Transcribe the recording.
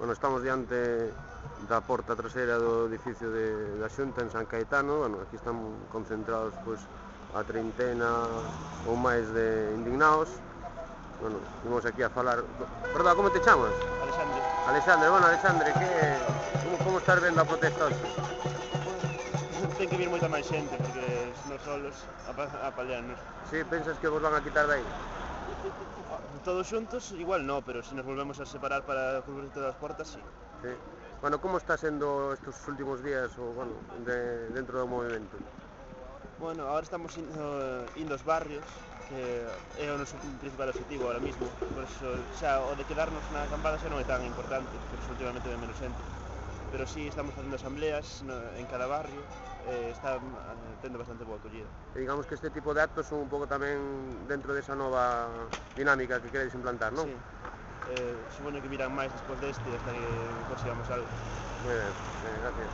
Bueno, estamos diante da porta traseira do edificio da Xunta en San Caetano. Bueno, aquí están concentrados pois a treintena ou máis de indignados. Bueno, vimos aquí a falar. Perdón, como te chamas? Alexandre. Alexandre, bueno, Alexandre, como estás vendo a protesta hoxe? Ten que vir moita máis xente porque nos solos a paliarnos. Si, pensas que vos van a quitar de aí? Todos xuntos, igual no, pero se nos volvemos a separar para cubrir todas as portas, sí. Sí. Bueno, como está sendo estes últimos días dentro do movimento? Bueno, ahora estamos indo aos barrios, que é o noso principal objetivo ahora mismo, por eso xa o de quedarnos na acampada xa non é tan importante, por eso últimamente ven menos xente. Pero sí estamos facendo asambleas en cada barrio, está tendo bastante boa acollida. E digamos que este tipo de actos son un pouco tamén dentro desa nova dinámica que queredes implantar, non? Sí. Supoño que virán máis despois deste hasta que consigamos algo. Moi ben, gracias.